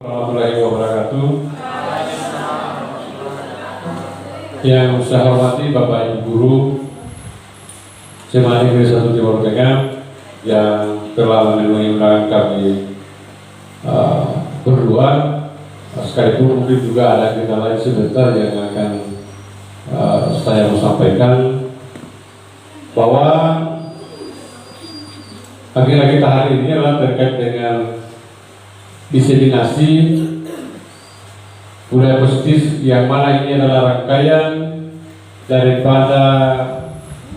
Warahmatullahi wabarakatuh. Yang saya hormati Bapak Ibu Guru SMA Negeri 1 Timur Tengah yang telah memenuhi undangan kami berdua, sekalipun mungkin juga ada kita lain sebentar yang akan saya mau sampaikan bahwa agenda kita hari ini adalah terkait dengan diseminasi budaya positif, yang mana ini adalah rangkaian daripada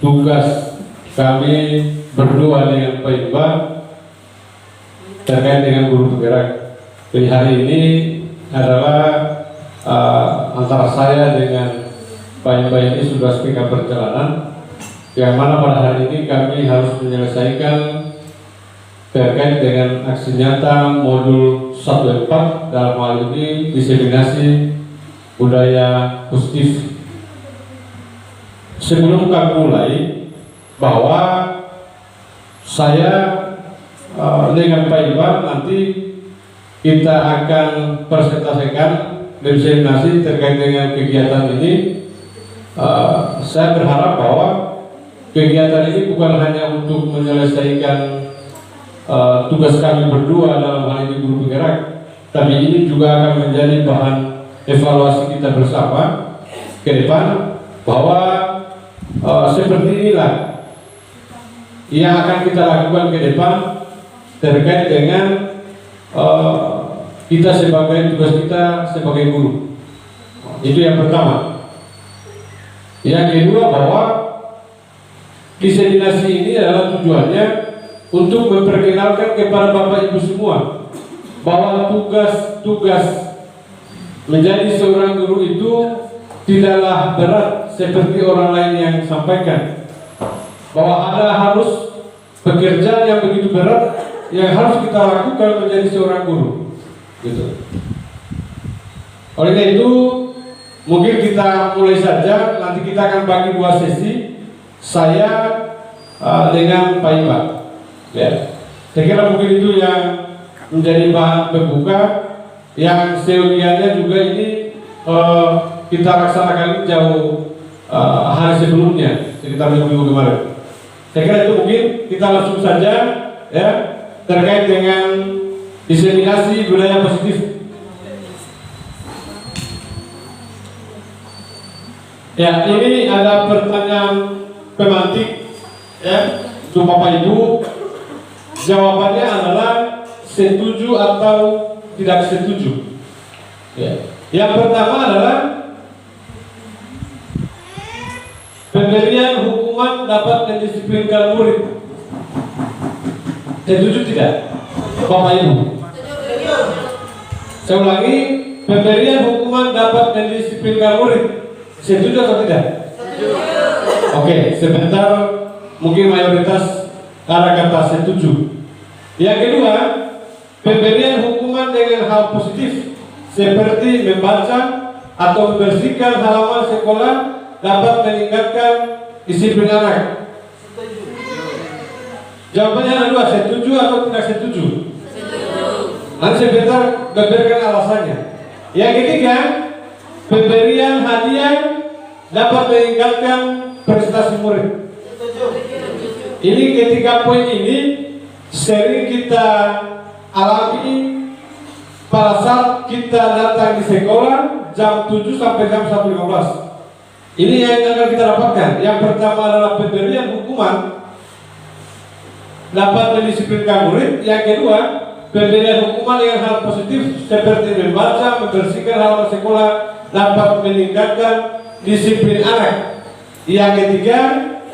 tugas kami berdua dengan Pak Iqbal terkait dengan guru bergerak. Jadi hari ini adalah antara saya dengan Pak Iqbal ini sudah setengah perjalanan, yang mana pada hari ini kami harus menyelesaikan terkait dengan aksi nyata modul 1-4 dalam hal ini diseminasi budaya positif. Sebelum kami mulai, bahwa saya dengan Pak Iqbal nanti kita akan presentasikan diseminasi terkait dengan kegiatan ini. Saya berharap bahwa kegiatan ini bukan hanya untuk menyelesaikan tugas kami berdua dalam hal ini guru bergerak, tapi ini juga akan menjadi bahan evaluasi kita bersama ke depan, bahwa seperti inilah yang akan kita lakukan ke depan terkait dengan kita sebagai tugas kita sebagai guru. Itu yang pertama. Yang kedua, bahwa diseminasi ini adalah tujuannya untuk memperkenalkan kepada Bapak Ibu semua bahwa tugas menjadi seorang guru itu tidaklah berat seperti orang lain yang sampaikan, bahwa ada harus pekerjaan yang begitu berat yang harus kita lakukan menjadi seorang guru, gitu. Oleh karena itu mungkin kita mulai saja. Nanti kita akan bagi 2 sesi, saya dengan Pak Iqbal. Ya, saya kira mungkin itu yang menjadi bahan pembuka. Yang seyogianya juga ini kita laksanakan jauh hari sebelumnya, sekitar minggu kemarin. Saya kira itu mungkin kita langsung saja ya, terkait dengan diseminasi budaya positif. Ya, ini ada pertanyaan pemantik ya untuk Bapak Ibu. Jawabannya adalah setuju atau tidak setuju. Ya. Yang pertama adalah pemberian hukuman dapat mendisiplinkan murid. Setuju tidak, Bapak Ibu? Saya ulangi, pemberian hukuman dapat mendisiplinkan murid. Setuju atau tidak? Setuju. Oke, sebentar, mungkin mayoritas karena kata setuju. Yang kedua, pemberian hukuman dengan hal positif seperti membaca atau membersihkan halaman sekolah dapat meningkatkan disiplin anak. Jawabannya ada 2, setuju atau tidak setuju? Setuju. Nanti sebentar berikan alasannya. Yang ketiga, pemberian hadiah dapat meningkatkan prestasi murid. Ini ketiga poin ini sering kita alami pada saat kita datang di sekolah jam 7 sampai jam 1.15. Ini yang akan kita dapatkan. Yang pertama adalah pemberian hukuman dapat mendisiplinkan murid. Yang kedua, pemberian hukuman dengan hal positif seperti membaca, membersihkan halaman sekolah dapat meningkatkan disiplin anak. Yang ketiga,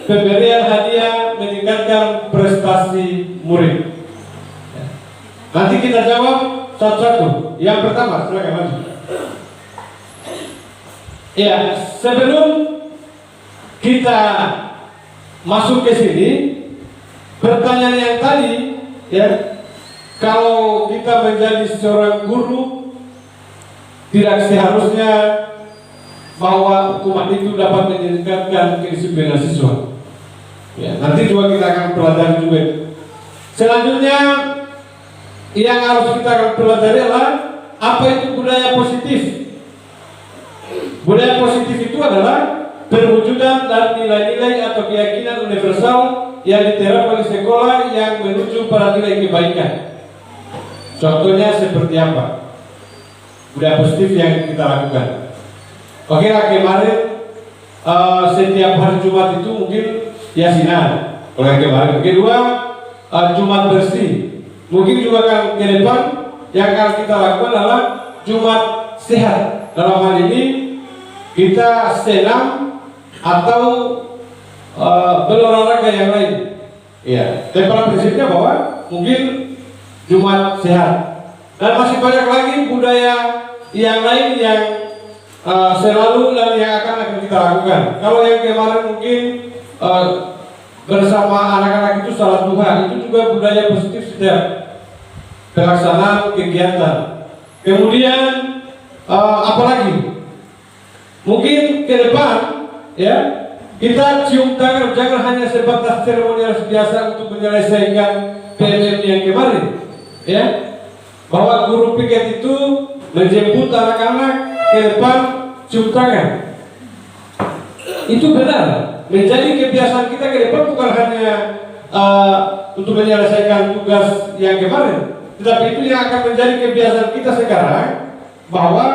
pemberian hadiah meningkatkan prestasi murid. Nanti kita jawab satu-satu. Yang pertama, silakan maju. Ya, sebelum kita masuk ke sini, pertanyaan yang tadi, ya, kalau kita menjadi seorang guru, tidak seharusnya bahwa hukuman itu dapat meningkatkan kedisiplinan siswa. Ya, nanti juga kita akan pelajari juga. Selanjutnya yang harus kita pelajari adalah Apa itu budaya positif? Budaya positif itu adalah perwujudan dan nilai-nilai atau keyakinan universal yang diterapkan di sekolah yang menuju pada nilai kebaikan. Contohnya seperti apa? Budaya positif yang kita lakukan. Oke, kemarin setiap hari Jumat itu mungkin yasinan. Kalau yang kemarin. Kedua, Jumat bersih. Mungkin juga kan ke depan yang akan kita lakukan adalah Jumat sehat. Dalam hal ini kita senam atau berolahraga yang lain. Ya, tapi pada prinsipnya bahwa mungkin Jumat sehat. Dan masih banyak lagi budaya yang lain yang selalu dan yang akan kita lakukan. Kalau yang kemarin mungkin bersama anak-anak itu salat duha, itu juga budaya positif setiap pelaksanaan kegiatan. Kemudian apalagi? Mungkin ke depan ya kita cium tangan, jangan hanya sebatas seremonial biasa untuk menyelesaikan PMM yang kemarin, ya. Bahwa guru piket itu menjemput anak-anak ke depan cium tangan. Itu benar, menjadi kebiasaan kita ke depan bukan hanya untuk menyelesaikan tugas yang kemarin, tetapi itu yang akan menjadi kebiasaan kita sekarang, bahwa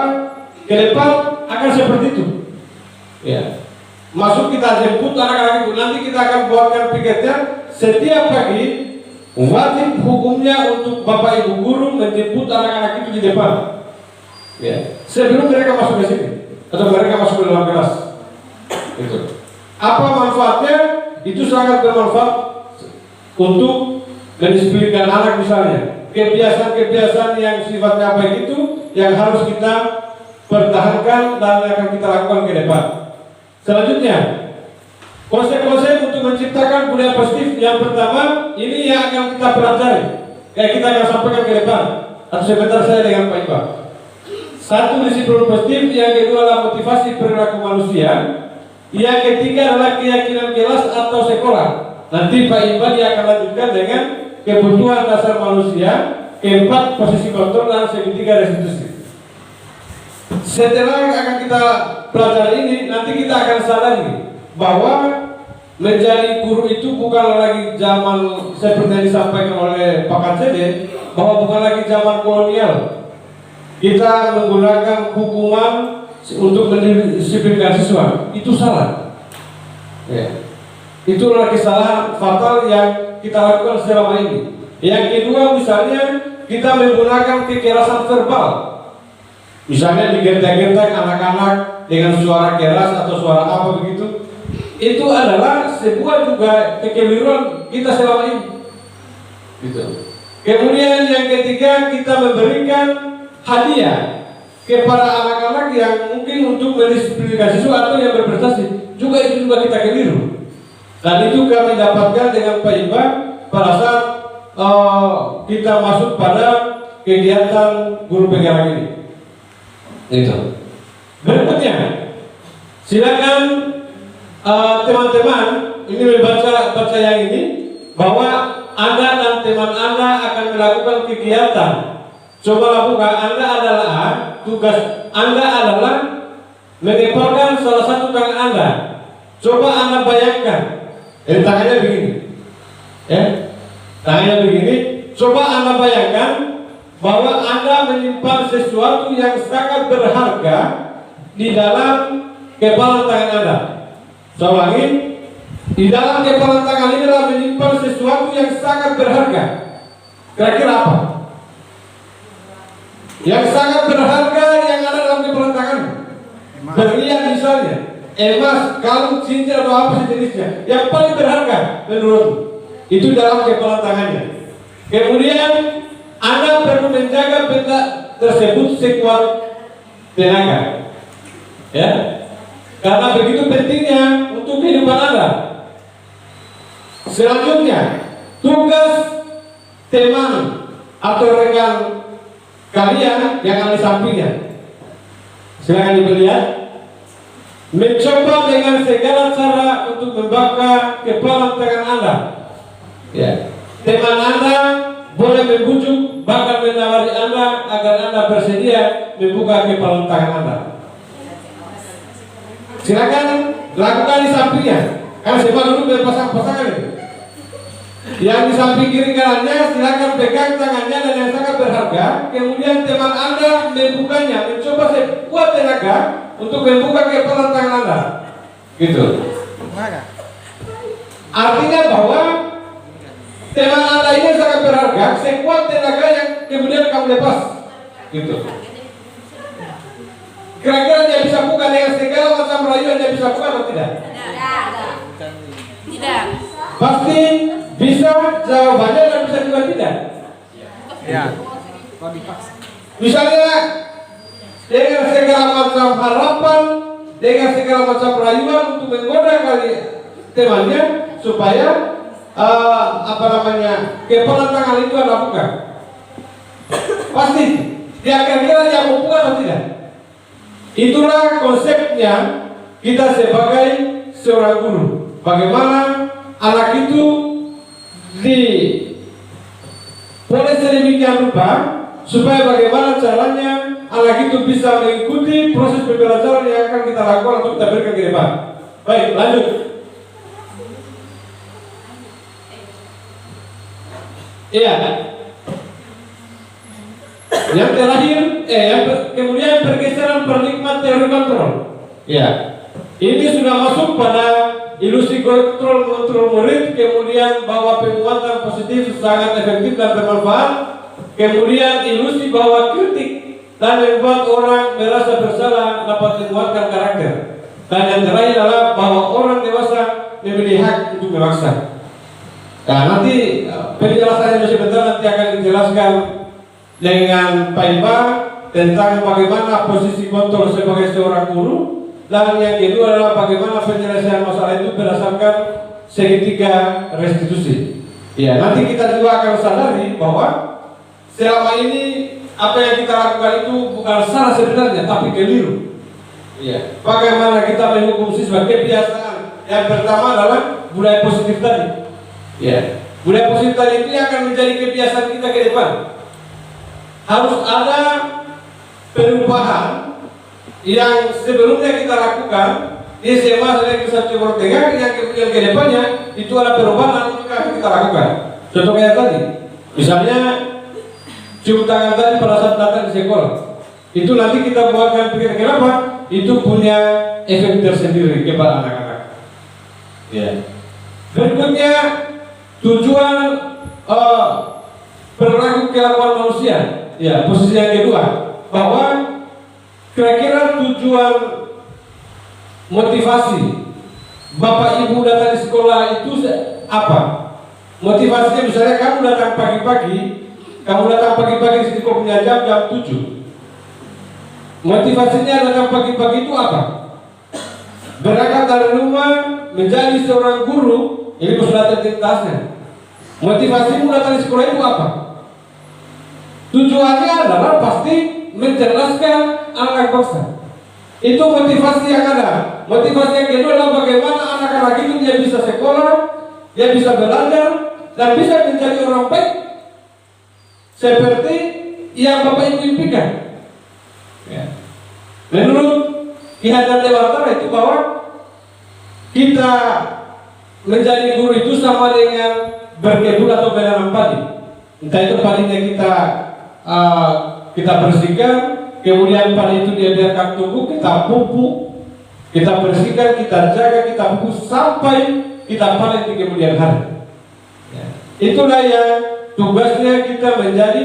ke depan akan seperti itu. Ya. Masuk kita jemput anak-anak itu, nanti kita akan buatkan piketnya setiap pagi, wajib hukumnya untuk bapak ibu guru menjemput anak-anak itu di depan. Ya. Sebelum mereka masuk ke sini atau mereka masuk ke dalam kelas. Itu. Apa manfaatnya? Itu sangat bermanfaat untuk mendisiplinkan anak misalnya. Kebiasaan-kebiasaan yang sifatnya baik itu yang harus kita pertahankan dan akan kita lakukan ke depan. Selanjutnya, konsep-konsep untuk menciptakan budaya positif. Yang pertama, ini yang akan kita pelajari. Kayak kita akan sampaikan ke depan. Atau sebentar saya dengan Pak Iqbal. Satu, disiplin positif. Yang kedua adalah motivasi perilaku manusia. Yang ketiga adalah keyakinan kelas atau sekolah. Nanti Pak Iqbal akan lanjutkan dengan kebutuhan dasar manusia. Keempat, posisi kontrol, dan ketiga restitusi. Setelah akan kita pelajari ini, nanti kita akan sadari bahwa menjadi guru itu bukan lagi zaman seperti yang disampaikan oleh Pak Kancede, bahwa bukan lagi zaman kolonial. Kita menggunakan hukuman untuk mendisiplinkan siswa, itu salah. Ya. Itu adalah kesalahan fatal yang kita lakukan selama ini. Yang kedua, misalnya kita menggunakan kekerasan verbal. Misalnya digentak-gentak anak-anak dengan suara keras atau suara apa begitu. Itu adalah sebuah juga kekeliruan kita selama ini. Gitu. Kemudian yang ketiga, kita memberikan hadiah kepada anak-anak yang mungkin untuk mendisiplinkan siswa atau yang berprestasi. Juga itu juga kita keliru. Dan itu kami dapatkan dengan Pak Iqbal pada saat kita masuk pada kegiatan guru penggerak ini. Itu. Berikutnya, silakan teman-teman ini baca yang ini, bahwa Anda dan teman Anda akan melakukan kegiatan. Cobalah buka, Anda adalah tugas Anda adalah mengepalkan salah satu tangan Anda. Coba Anda bayangkan, tangannya begini, ya, tangannya begini. Coba Anda bayangkan bahwa Anda menyimpan sesuatu yang sangat berharga di dalam kepalan tangan Anda. Saya ulangi, di dalam kepalan tangan ini adalah menyimpan sesuatu yang sangat berharga. Kira-kira apa? Yang sangat berharga yang ada dalam kepalan tangan. Berlian misalnya, emas, kalung, cincin atau apa sejenisnya. Yang paling berharga menurut itu dalam kepalan tangannya. Kemudian Anda perlu menjaga benda tersebut sekuat tenaga, ya, karena begitu pentingnya untuk kehidupan Anda. Selanjutnya, tugas teman atau rekan kalian yang ada di sampingnya, silakan dilihat, mencoba dengan segala cara untuk membakar kepalan tangan Anda. Ya, teman Anda boleh membujuk bahkan menawari Anda agar Anda bersedia membuka kepalan tangan Anda. Silakan lakukan di sampingnya. Karena saya dulu berpasang-pasangan itu. Yang di samping kiri kanannya silakan pegang tangannya dan yang sangat berharga. Kemudian teman Anda membukanya, mencoba sekuat tenaga untuk membuka kepalan tangan Anda. Gitu. Artinya bahwa teman Anda ini sangat berharga, sekuat tenaga yang kemudian kamu lepas. Gitu. Kira-kira dia bisa buka dengan segala macam rayuan, dia bisa buka atau tidak? Tidak. Pasti bisa, jawabannya dan bisa juga tidak. Ya. Misalnya dengan segala macam harapan, dengan segala macam rayuan untuk menggoda kali temannya supaya kepalan tangan itu Anda buka. Pasti dia akan kira dia mau buka atau tidak. Itulah konsepnya kita sebagai seorang guru. Bagaimana anak itu dipoles sedemikian rupa supaya bagaimana caranya anak itu bisa mengikuti proses pembelajaran yang akan kita lakukan untuk kita berikan ke depan. Baik, lanjut. Iya. Yang terakhir, kemudian pergeseran paradigma teori kontrol. Ya, ini sudah masuk pada ilusi kontrol murid, kemudian bahwa penguatan positif sangat efektif dan bermanfaat, kemudian ilusi bahwa kritik dan membuat orang merasa bersalah dapat menguatkan karakter, dan yang terakhir adalah bahwa orang dewasa memiliki hak untuk memaksa. Nah, nanti penjelasannya sebentar nanti akan dijelaskan dengan Pak Iba tentang bagaimana posisi kontrol sebagai seorang guru, dan yang kedua adalah bagaimana penyelesaian masalah itu berdasarkan segitiga restitusi. Ya, nanti kita juga akan sadari bahwa selama ini apa yang kita lakukan itu bukan salah sebenarnya, tapi keliru. Ya, bagaimana kita menghukum siswa kebiasaan. Yang pertama adalah budaya positif tadi. Ya, budaya positif tadi itu akan menjadi kebiasaan kita ke depan. Harus ada perubahan yang sebelumnya kita lakukan di SMA Seleksi Timur Tengah, yang kemudian ke depannya itu ada perubahan yang akan kita lakukan. Contohnya tadi, misalnya cium tangan tadi pada saat datang di sekolah, itu nanti kita buatkan pikir kenapa itu punya efek tersendiri kepada anak-anak. Ya. Berikutnya tujuan perilaku kelakuan manusia. Ya, posisi yang kedua, bahwa kira-kira tujuan motivasi Bapak Ibu datang di sekolah itu apa? Motivasinya misalnya kamu datang pagi-pagi di sini kau punya jam 7. Motivasinya datang pagi-pagi itu apa? Berangkat dari rumah menjadi seorang guru, ini sudah identitasnya. Motivasimu datang di sekolah itu apa? Tujuannya adalah pasti menjelaskan anak bangsa. Itu motivasi yang ada. Motivasi yang kedua adalah bagaimana anak-anak itu dia bisa sekolah, dia bisa belajar, dan bisa menjadi orang baik seperti yang Bapak Ibu impikan. Ya. Menurut Ki Hajar Dewantara itu bahwa kita menjadi guru itu sama dengan berkebun atau menanam padi. Entah itu padinya kita bersihkan, kemudian padi itu dia biarkan tumbuh, kita pupuk, kita bersihkan, kita jaga, kita pupuk sampai kita panen di kemudian hari. Ya. Itulah yang tugasnya kita menjadi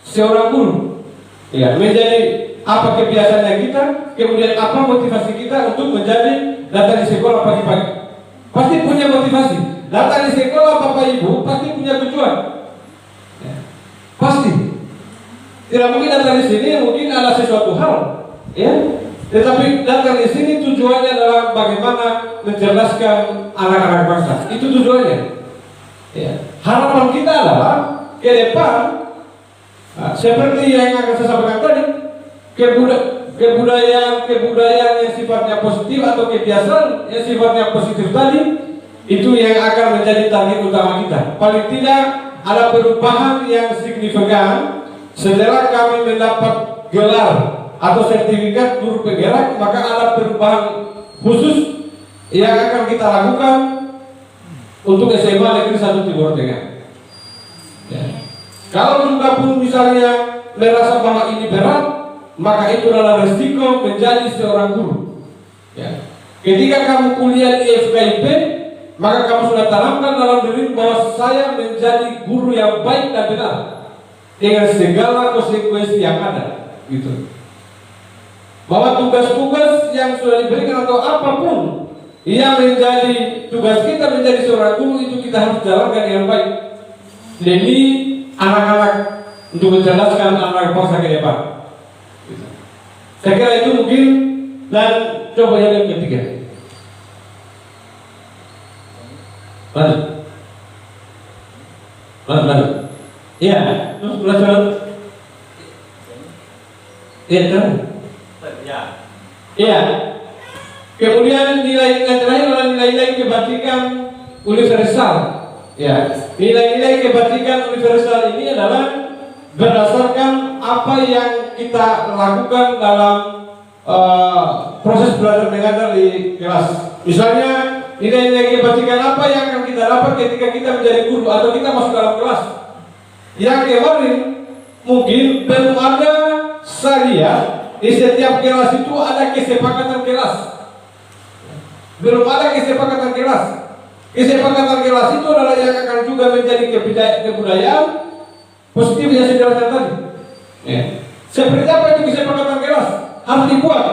seorang guru. Ya, menjadi apa kebiasaannya kita, kemudian apa motivasi kita untuk menjadi datang di sekolah pagi-pagi. Pasti punya motivasi. Datang di sekolah Bapak Ibu pasti punya tujuan. Ya. Pasti. Tidak mungkin datang di sini mungkin ada sesuatu hal, ya. Tetapi datang di sini tujuannya adalah bagaimana mencerdaskan anak-anak bangsa. Itu tujuannya. Ya. Harapan kita adalah ke depan, seperti yang akan saya sampaikan tadi, kebudayaan yang sifatnya positif atau kebiasaan yang sifatnya positif tadi, itu yang akan menjadi target utama kita. Paling tidak ada perubahan yang signifikan setelah kami mendapat gelar atau sertifikat guru penggerak, maka ada perubahan khusus yang akan kita lakukan untuk SMA Negeri 1 Timur Tengah. Ya. Kalau juga pun misalnya merasa bahwa ini berat, maka itu adalah resiko menjadi seorang guru. Ya. Ketika kamu kuliah di FKIP, maka kamu sudah tanamkan dalam diri bahwa saya menjadi guru yang baik dan benar dengan segala konsekuensi yang ada, gitu. Bahwa tugas-tugas yang sudah diberikan atau apapun yang menjadi tugas kita menjadi seorang guru itu kita harus jalankan dengan baik demi anak-anak, untuk menjelaskan anak bangsa ke depan. Saya kira itu mungkin. Dan coba yang ketiga, lanjut. Iya, lanjut. Iya. Kemudian nilai terakhir adalah nilai-nilai kebajikan universal. Ya, nilai-nilai kebajikan universal ini adalah berdasarkan apa yang kita lakukan dalam proses belajar mengajar di kelas. Misalnya nilai-nilai kebajikan apa yang akan kita dapat ketika kita menjadi guru atau kita masuk dalam kelas. Yang kemarin mungkin belum ada saya di setiap kelas itu ada kesepakatan kelas. Belum ada kesepakatan kelas. Kesepakatan kelas itu adalah yang akan juga menjadi kebudayaan positif yang saya jelaskan tadi. Ya. Seperti apa itu kesepakatan kelas? Harus dibuat.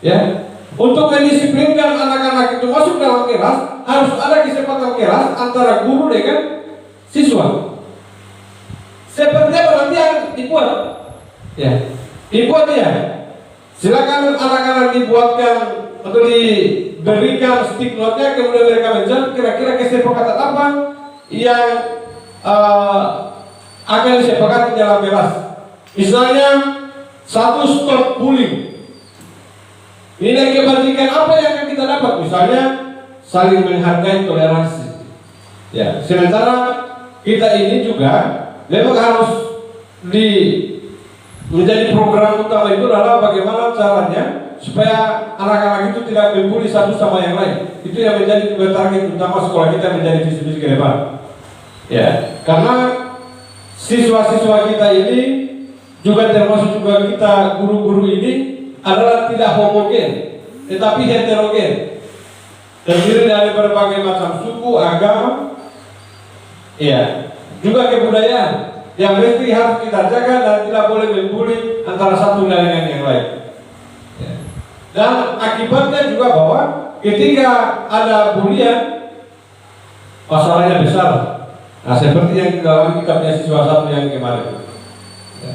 Ya. Untuk mendisiplinkan anak-anak itu masuk dalam kelas, harus ada kesepakatan kelas antara guru dengan siswa. Seperti apa nanti yang dibuat? Ya. Dibuat ya. Silakan anak-anak dibuatkan atau diberikan stick note-nya, kemudian mereka menjawab kira-kira kesepakatan apa yang akan disepakati dalam kelas. Misalnya, satu, stop bullying. Nilai kebajikan apa yang akan kita dapat? Misalnya, saling menghargai, toleransi. Ya, sementara kita ini juga memang harus menjadi program utama itu adalah bagaimana caranya supaya anak-anak itu tidak membuli satu sama yang lain. Itu yang menjadi juga target utama sekolah kita menjadi visi-visi ke depan. Ya, karena siswa-siswa kita ini juga termasuk juga kita guru-guru ini adalah tidak homogen, tetapi heterogen, terdiri dari berbagai macam suku, agama, ya, juga kebudayaan yang mesti harus kita jaga dan tidak boleh membuli antara satu dengan yang lain. Ya. Dan akibatnya juga bahwa ketika ada bulian, masalahnya besar. Nah, seperti yang dialami kitabnya siswa satu yang kemarin. Ya.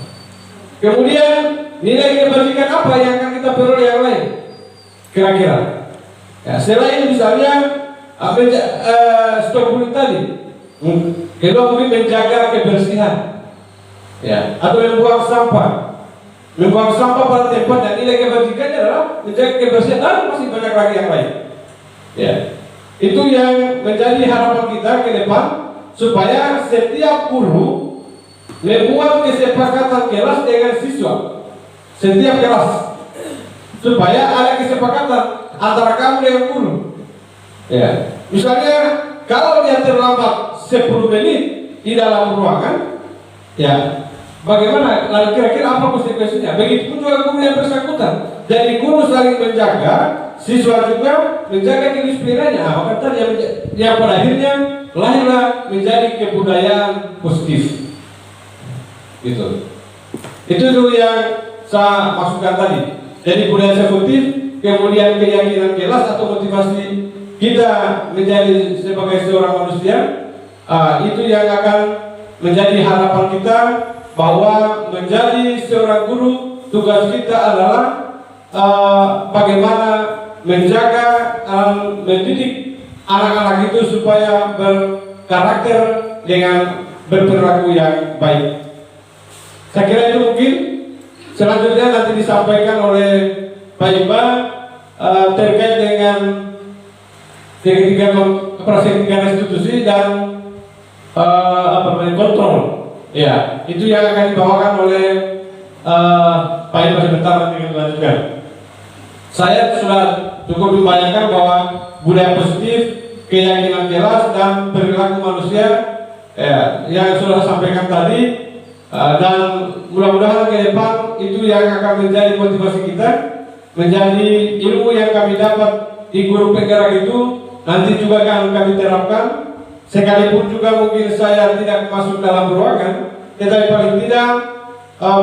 Kemudian nilai kebajikan apa yang akan kita peroleh yang lain? Kira-kira. Ya, selain misalnya stop bullying tadi, kedua mungkin menjaga kebersihan. Ya, atau membuang sampah pada tempat, dan nilai kebajikannya adalah menjaga kebersihan, dan masih banyak lagi yang lain. Ya, itu yang menjadi harapan kita ke depan supaya setiap guru membuat kesepakatan kelas dengan siswa, setiap kelas, supaya ada kesepakatan antara kamu dengan guru. Ya, misalnya kalau dia terlambat 10 menit di dalam ruangan, ya, bagaimana? Lalu kira-kira apa konsekuensinya? Begitupun juga guru yang bersangkutan. Jadi guru saling menjaga, siswa juga menjaga kedisiplinannya. Maka tadi yang pada akhirnya lahirlah menjadi kebudayaan positif. Gitu. Itu dulu yang saya masukkan tadi. Jadi budaya positif, kemudian keyakinan kelas atau motivasi kita menjadi sebagai seorang manusia, itu yang akan menjadi harapan kita. Bahwa menjadi seorang guru, tugas kita adalah bagaimana menjaga, mendidik anak-anak itu supaya berkarakter dengan berperilaku yang baik. Saya kira itu mungkin. Selanjutnya nanti disampaikan oleh Pak Iqbal terkait dengan ketika institusi dan kontrol. Ya, itu yang akan dibawakan oleh Pak Ibu sebentar nanti kita lanjutkan. Saya sudah cukup membayangkan bahwa budaya positif, keyakinan jelas dan perilaku manusia yang sudah saya sampaikan tadi, dan mudah-mudahan ke depan itu yang akan menjadi motivasi kita, menjadi ilmu yang kami dapat di guru penggerak itu nanti juga akan kami terapkan. Sekalipun juga mungkin saya tidak masuk dalam ruangan, tetapi paling tidak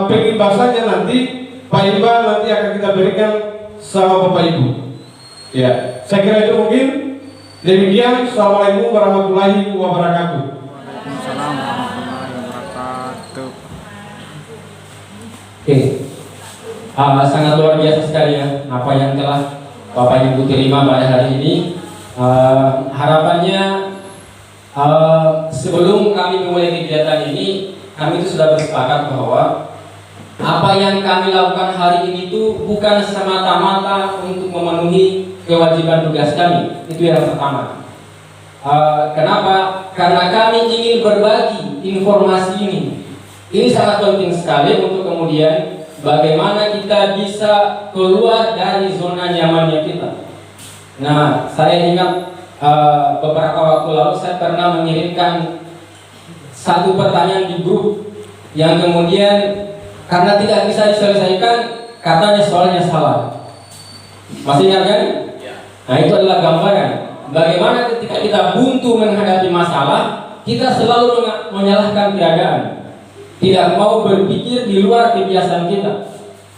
pengibasannya nanti Pak Iqbal nanti akan kita berikan sama Bapak Ibu. Ya, saya kira itu mungkin. Demikian, Assalamualaikum warahmatullahi wabarakatuh. Oke, sangat luar biasa sekali ya apa yang telah Bapak Ibu terima pada hari ini. Harapannya sebelum kami memulai kegiatan ini, kami itu sudah bersepakat bahwa apa yang kami lakukan hari ini itu bukan semata-mata untuk memenuhi kewajiban tugas kami. Itu yang pertama. Kenapa? Karena kami ingin berbagi informasi ini. Ini sangat penting sekali untuk kemudian bagaimana kita bisa keluar dari zona nyamannya kita. Nah, saya ingat beberapa waktu lalu saya pernah mengirimkan satu pertanyaan di grup yang kemudian karena tidak bisa diselesaikan, katanya soalnya salah. Masih ingat kan? Nah, itu adalah gambaran bagaimana ketika kita buntu menghadapi masalah, kita selalu menyalahkan keadaan, tidak mau berpikir di luar kebiasaan kita.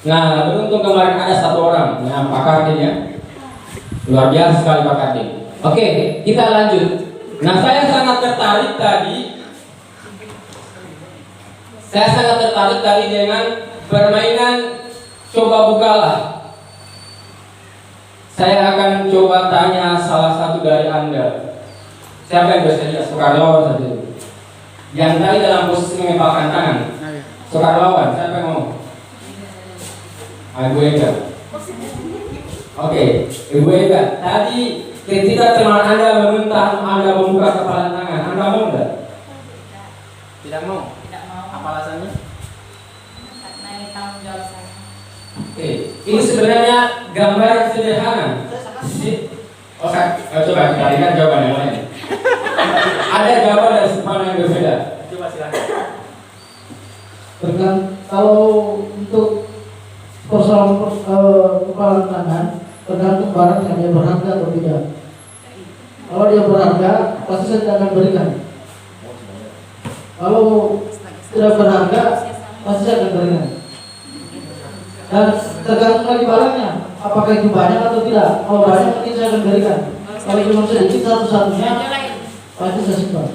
Nah, beruntung kemarin ada satu orang, Pak Kartin ya, luar biasa sekali Pak Kartin. Oke, kita lanjut. Nah, saya sangat tertarik tadi dengan permainan coba bukalah. Saya akan coba tanya salah satu dari Anda. Siapa yang bersedia? Sukarlawan saja. Yang tadi dalam posisi mengepalkan tangan. Sukarlawan, siapa yang mau? Ibu Ega. Oke, Ibu Ega. Tadi ketika teman Anda meminta Anda membuka kepala tangan, Anda mau enggak? Tidak mau. Apa alasannya? Karena ini tanggung jawab saya. Oke, ini sebenarnya gambar sederhana. Coba kita lihat jawaban yang lain. Ada gambar dari sudut yang berbeda. Coba silakan. Kalau untuk persoalan kepala tangan, tergantung barang yang dia berharga atau tidak. Kalau dia berharga, pasti saya tidak akan berikan. Kalau tidak berharga, pasti saya akan berikan. Dan tergantung lagi barangnya, apakah itu banyak atau tidak. Kalau banyak, mungkin saya akan berikan. Kalau cuma sedikit satu-satunya, pasti saya simpan.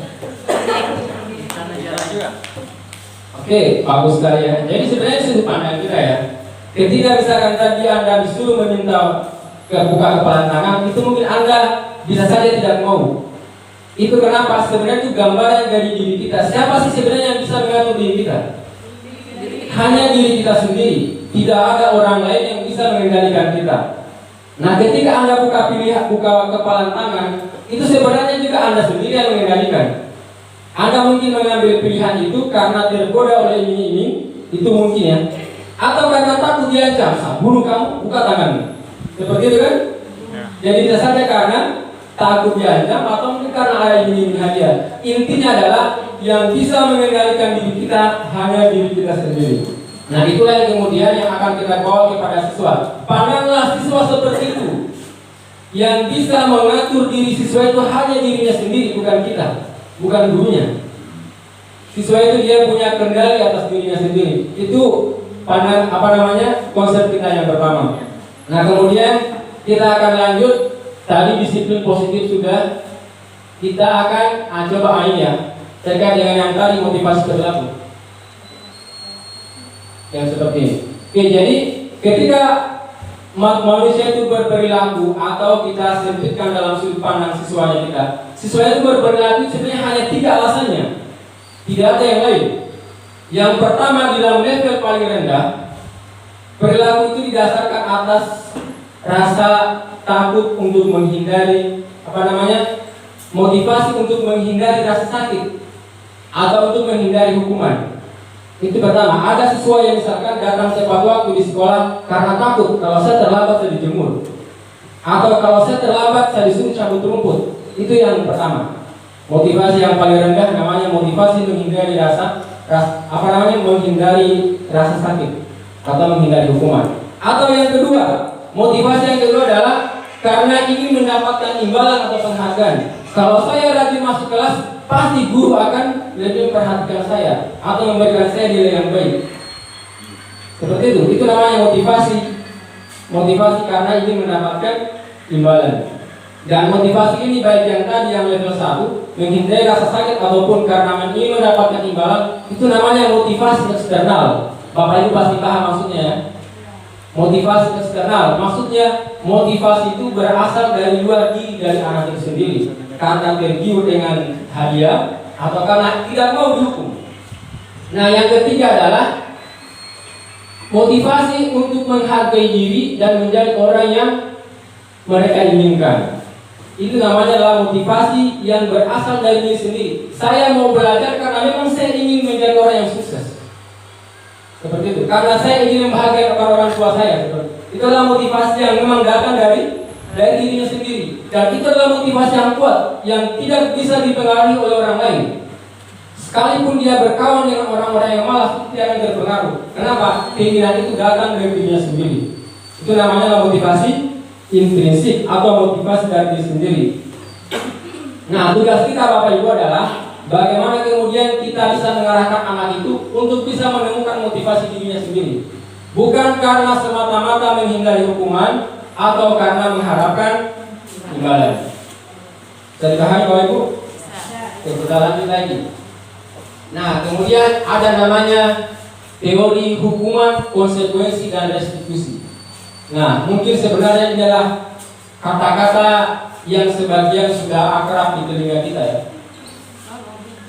Oke, bagus sekali ya. Jadi sebenarnya sudut pandang kita ya. Ketika misalkan tadi Anda disuruh meminta buka kepala tangan, itu mungkin Anda bisa saja tidak mau. Itu kenapa? Sebenarnya itu gambaran dari diri kita. Siapa sih sebenarnya yang bisa mengatur diri kita? Hanya diri kita sendiri. Tidak ada orang lain yang bisa mengendalikan kita. Nah, ketika Anda buka kepala tangan, itu sebenarnya juga Anda sendiri yang mengendalikan. Anda mungkin mengambil pilihan itu karena tergoda oleh iming-iming, itu mungkin ya. Atau karena takut diancam, bunuh kamu, buka tanganmu. Seperti itu kan? Jadi bisa saja karena takut diancam atau mungkin karena ada iming-iming hadiah. Intinya adalah yang bisa mengendalikan diri kita hanya diri kita sendiri. Nah, itulah yang kemudian yang akan kita bawa kepada siswa. Pandanglah siswa seperti itu. Yang bisa mengatur diri siswa itu hanya dirinya sendiri, bukan kita, bukan gurunya. Siswa itu dia punya kendali atas dirinya sendiri. Itu konsep kita yang pertama. Nah, kemudian kita akan lanjut. Tadi disiplin positif sudah. Kita akan coba ini ya, terkait dengan yang tadi motivasi perilaku. Yang seperti ini. Oke, jadi ketika manusia itu berperilaku atau kita sempitkan dalam sudut pandang siswanya kita, siswa itu berperilaku sebenarnya hanya 3 alasannya, tidak ada yang lain. Yang pertama, di dalam level paling rendah, perilaku itu didasarkan atas rasa takut untuk menghindari motivasi untuk menghindari rasa sakit. atau untuk menghindari hukuman. Itu pertama. Ada siswa yang misalkan datang tepat waktu di sekolah karena takut kalau saya terlambat saya dijemur, atau kalau saya terlambat saya disuruh cabut rumput. Itu yang pertama. Motivasi yang paling rendah namanya motivasi menghindari menghindari rasa sakit atau menghindari hukuman. Atau yang kedua, motivasi yang kedua adalah karena ingin mendapatkan imbalan atau penghargaan. Kalau saya rajin masuk kelas, pasti guru akan lebih memperhatikan saya atau memberikan saya nilai yang baik. Seperti itu. Itu namanya motivasi. Motivasi karena ingin mendapatkan imbalan. Dan motivasi ini baik yang tadi yang level 1, menghindari rasa sakit ataupun karena ingin mendapatkan imbalan, itu namanya motivasi eksternal. Bapak Ibu pasti paham maksudnya ya. Motivasi eksternal, maksudnya motivasi itu berasal dari luar diri dari anak itu sendiri, karena tergiur dengan hadiah atau karena tidak mau dihukum. Nah, yang ketiga adalah motivasi untuk menghargai diri dan menjadi orang yang mereka inginkan. Itu namanya adalah motivasi yang berasal dari diri sendiri. Saya mau belajar karena memang saya ingin menjadi orang yang sukses. Seperti itu. Karena saya ingin membahagiakan orang tua saya. Itu adalah motivasi yang memang datang dari dirinya sendiri. Dan itu adalah motivasi yang kuat, yang tidak bisa dipengaruhi oleh orang lain. Sekalipun dia berkawan dengan orang-orang yang malas, itu tidak akan terpengaruh. Kenapa? Keinginan itu datang dari dirinya sendiri. Itu namanya motivasi intrinsik atau motivasi dari diri sendiri. Nah, tugas kita Bapak Ibu adalah bagaimana kemudian kita bisa mengarahkan anak itu untuk bisa menemukan motivasi dirinya sendiri. Bukan karena semata-mata menghindari hukuman atau karena mengharapkan imbalan. Bisa dipahami Bapak Ibu? Kita lanjut lagi. Nah, kemudian ada namanya teori hukuman, konsekuensi, dan restitusi. Nah, mungkin sebenarnya ini adalah kata-kata yang sebagian sudah akrab di telinga kita ya.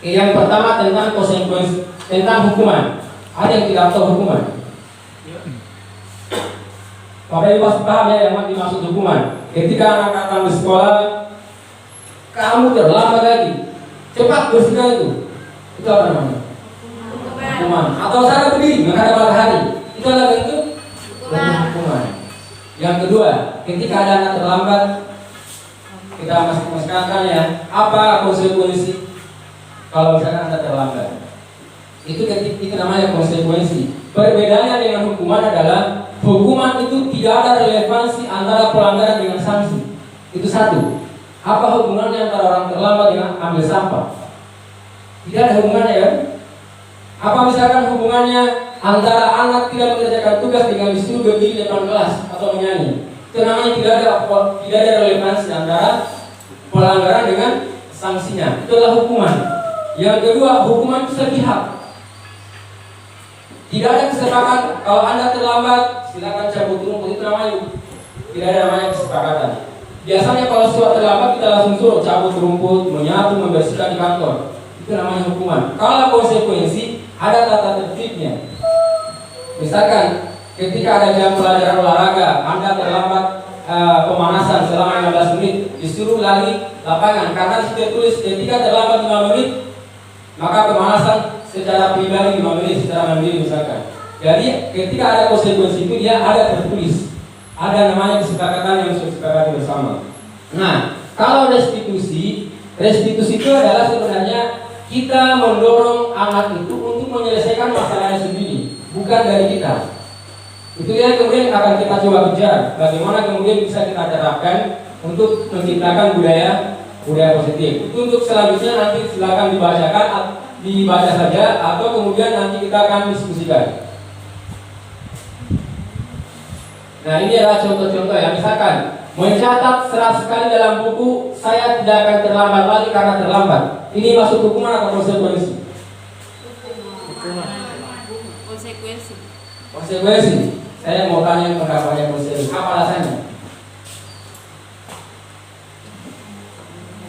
Yang pertama tentang konsekuensi, tentang hukuman. Ada yang tidak tahu hukuman? Bapak Ibu pasti paham ya yang dimaksud hukuman. Ketika anak datang di sekolah, kamu terlambat lagi, cepat bersihkan itu apa namanya? Hukuman. Atau saya berdiri menghadap matahari, itu adalah bentuk hukuman. Yang kedua, ketika ada anak terlambat, kita masih ya, apa konsekuensi kalau misalkan Anda terlambat? Itu namanya konsekuensi. Perbedaannya dengan hukuman adalah hukuman itu tidak ada relevansi antara pelanggaran dengan sanksi. Itu satu. Apa hubungannya antara orang terlambat dengan ambil sampah? Tidak ada hubungannya ya. Apa misalkan hubungannya antara anak tidak mengerjakan tugas dengan disuruh berdiri depan kelas atau menyanyi? Itu namanya tidak ada relevansi antara pelanggaran dengan sanksinya. Itu adalah hukuman. Yang kedua, hukuman itu sepihak. Tidak ada kesepakatan. Kalau Anda terlambat, silakan cabut rumput. Itu namanya tidak ada namanya kesepakatan. Biasanya kalau sesuatu terlambat kita langsung suruh cabut rumput, menyapu, membersihkan di kantor. Itu namanya hukuman. Kalau konsekuensi ada tata tertibnya. Misalkan ketika ada jam pelajaran olahraga, Anda terlambat pemanasan selama 15 menit, disuruh lari lapangan karena sudah tulis ketika terlambat 5 menit, maka pemanasan secara pribadi 5 menit secara mandiri misalkan. Jadi ketika ada konsekuensi itu dia ada tertulis, ada namanya kesepakatan yang sudah disepakati bersama. Nah, kalau restitusi itu adalah sebenarnya kita mendorong anak itu untuk menyelesaikan masalahnya sendiri, bukan dari kita. Itu yang kemudian akan kita coba kejar. Bagaimana kemudian bisa kita terapkan untuk menciptakan budaya positif. Itu untuk selanjutnya nanti silakan dibaca saja atau kemudian nanti kita akan diskusikan. Nah, ini adalah contoh-contoh ya. Misalkan mencatat 100 kali dalam buku, saya tidak akan terlambat lagi karena terlambat. Ini masuk hukuman atau konsekuensi? Konsekuensi. Saya mau tanya pendapatnya konsekuensi. Apa alasannya?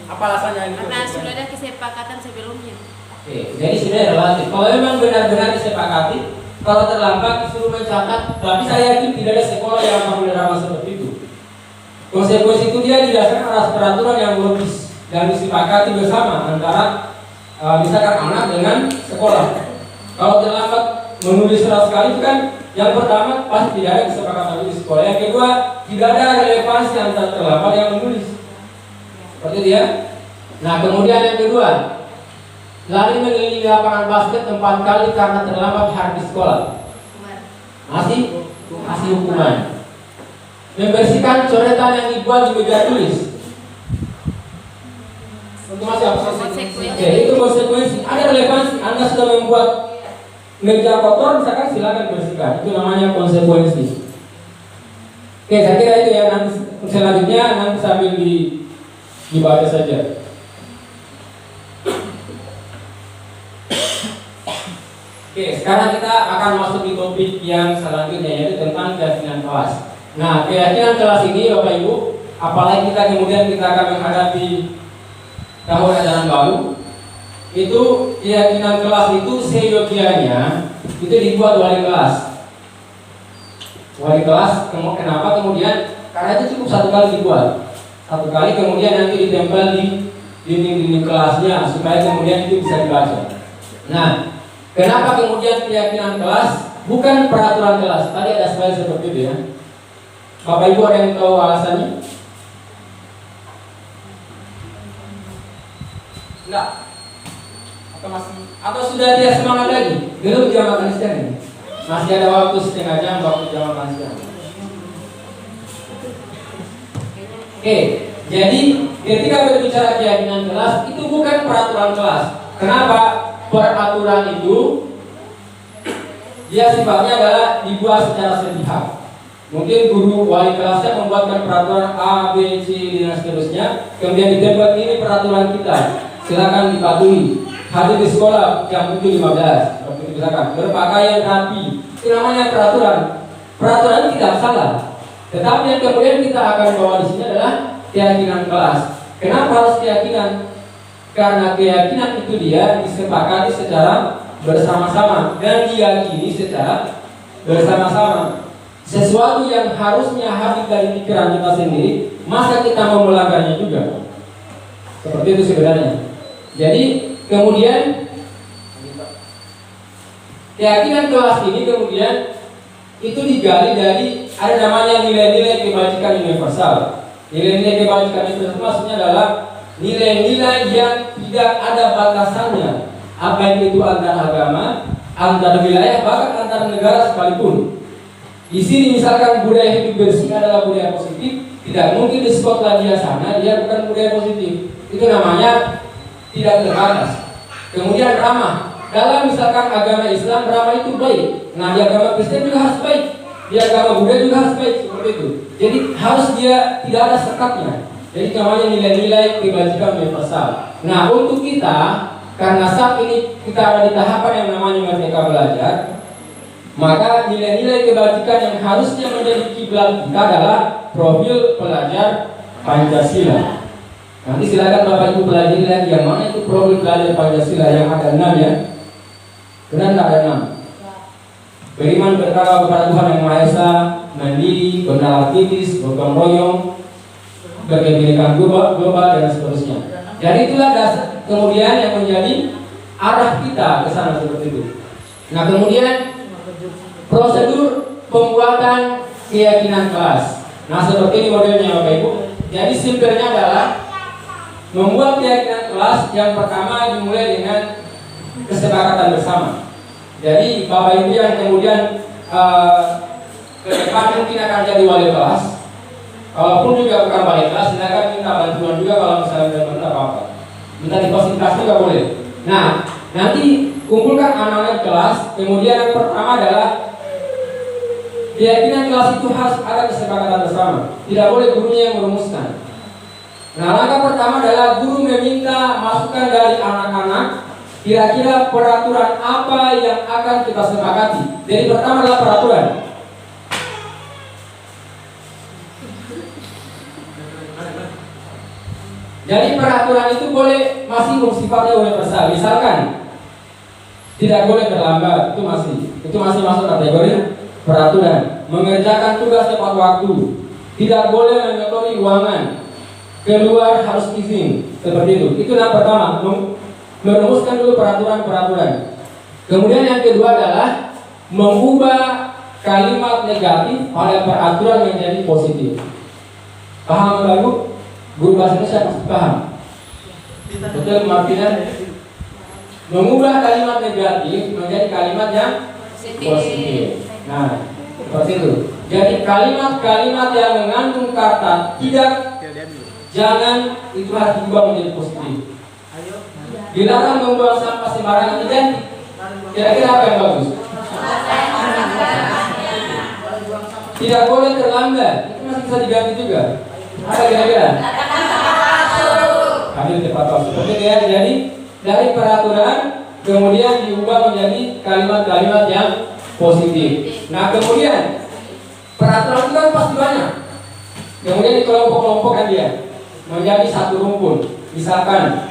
Apa alasannya ini? Karena sudah ada kesepakatan sebelumnya. Oke, jadi sudah relatif. Kalau memang benar-benar disepakati, kalau terlambat disuruh mencatat, tapi saya yakin tidak ada sekolah yang akan menerima seperti itu. Konsekuensi itu dia didasarkan atas peraturan yang logis dan disepakati bersama antara misalkan anak dengan sekolah. Kalau terlambat menulis surat sekali itu kan yang pertama pasti tidak ada kesepakatan di sekolah. Yang kedua, tidak ada relevansi antara terlambat yang menulis. Seperti itu ya. Nah, kemudian yang kedua, lari mengelilingi lapangan basket 4 kali karena terlambat hari di sekolah. Masih hukuman. Membersihkan coretan yang dibuat di meja tulis. Itu masih apa? Oke, itu konsekuensi. Ada relevansi. Anda sudah membuat meja kotor, misalkan silakan bersihkan. Itu namanya konsekuensi. Oke, saya kira itu ya. Nanti selanjutnya nanti sambil dibaca saja. Oke, sekarang kita akan masuk di topik yang selanjutnya, yaitu tentang keyakinan kelas. Nah, keyakinan kelas ini Bapak Ibu, apalagi kita akan menghadapi tahun ajaran baru, itu keyakinan kelas itu seyogianya itu dibuat wali kelas. Wali kelas, kenapa kemudian? Karena itu cukup 1 kali dibuat, 1 kali, kemudian nanti ditempel di dinding-dinding kelasnya supaya kemudian itu bisa dibaca. Nah, kenapa kemudian keyakinan kelas bukan peraturan kelas? Tadi ada slide seperti itu ya. Bapak Ibu ada yang tahu alasannya? Enggak? Atau sudah tidak semangat lagi? Belum jam makan siang ini? Masih ada waktu setengah jam waktu jam makan siang. Oke, jadi ketika berbicara keyakinan kelas itu bukan peraturan kelas. Kenapa? Peraturan itu dia sifatnya adalah dibuat secara sepihak. Mungkin guru wali kelasnya membuatkan peraturan A, B, C dan seterusnya, kemudian ditempel ini peraturan kita, silakan dipatuhi. Hadir di sekolah jam 7.15, seperti itu misalkan. Berpakaian rapi, itu namanya peraturan. Peraturan tidak salah, tetapi yang kemudian kita akan bawa di sini adalah keyakinan kelas. Kenapa harus keyakinan? Karena keyakinan itu dia disepakati secara bersama-sama dan diyakini secara bersama-sama. Sesuatu yang harusnya hadir dari pikiran kita sendiri, masa kita mau melanggarnya juga? Seperti itu sebenarnya. Jadi kemudian keyakinan kelas ini kemudian itu digali dari ada namanya nilai-nilai kebajikan universal. Nilai-nilai kebajikan universal maksudnya adalah nilai-nilai yang tidak ada batasannya, apa itu antar agama, antar wilayah, bahkan antar negara sekalipun. Di sini misalkan budaya hidup bersih adalah budaya positif, tidak mungkin di Skotlandia sana dia bukan budaya positif. Itu namanya tidak terbatas. Kemudian ramah. Dalam misalkan agama Islam ramah itu baik. Nah, di agama Kristen juga harus baik. Di agama Buddha juga harus baik, seperti itu. Jadi harus dia tidak ada sekatnya. Jadi namanya nilai-nilai kebajikan universal. Nah, untuk kita, karena saat ini kita ada di tahapan yang namanya merdeka belajar, maka nilai-nilai kebajikan yang harusnya menjadi kiblat kita adalah profil pelajar Pancasila. Nanti silakan Bapak Ibu pelajari lagi yang mana itu profil pelajar Pancasila yang ada 6 ya. Benar tidak ada 6? Beriman bertakwa kepada Tuhan Yang Maha Esa, mandiri, bernalarkitis, gotong royong, berkebinekaan global dan seterusnya. Jadi itulah dasar kemudian yang menjadi arah kita ke sana seperti itu. Nah, kemudian prosedur pembuatan keyakinan kelas. Nah, seperti ini modelnya Bapak Ibu. Jadi simpelnya adalah membuat keyakinan kelas yang pertama dimulai dengan kesepakatan bersama. Jadi Bapak Ibu yang kemudian ke depan mungkin akan jadi wali kelas, kalaupun juga bukan wali kelas, silakan minta bantuan juga kalau misalnya benar-benar apa-apa. Minta difasilitasi juga boleh. Nah, nanti kumpulkan anak-anak kelas. Kemudian yang pertama adalah keyakinan kelas itu harus ada kesepakatan bersama. Tidak boleh gurunya yang merumuskan. Nah, langkah pertama adalah guru meminta masukan dari anak-anak. Kira-kira peraturan apa yang akan kita sepakati. Jadi pertama adalah peraturan. Jadi peraturan itu boleh masih bersifatnya universal. Misalkan tidak boleh terlambat, itu masih masuk kategori peraturan. Mengerjakan tugas tepat waktu, tidak boleh mengotori ruangan, keluar harus izin, seperti itu. Itu yang pertama. merumuskan dulu peraturan-peraturan. Kemudian yang kedua adalah mengubah kalimat negatif pada peraturan menjadi positif. Paham Bapak? Guru bahasa Indonesia pasti paham. Betul artinya mengubah kalimat negatif menjadi kalimat yang positif. Nah, seperti itu. Jadi kalimat-kalimat yang mengandung kata tidak, jangan, itu harus diubah menjadi positif. Dilarang membuang sampah sembarangan, identik. Kira-kira apa yang bagus? Tidak boleh terlambat, itu masih bisa diganti juga. Apa kira-kira? Ambil tepat waktu. Seperti itu ya. Jadi dari peraturan kemudian diubah menjadi kalimat-kalimat yang positif. Nah kemudian peraturan itu kan pasti banyak. Kemudian dikelompok-kelompokkan dia menjadi satu rumpun. Misalkan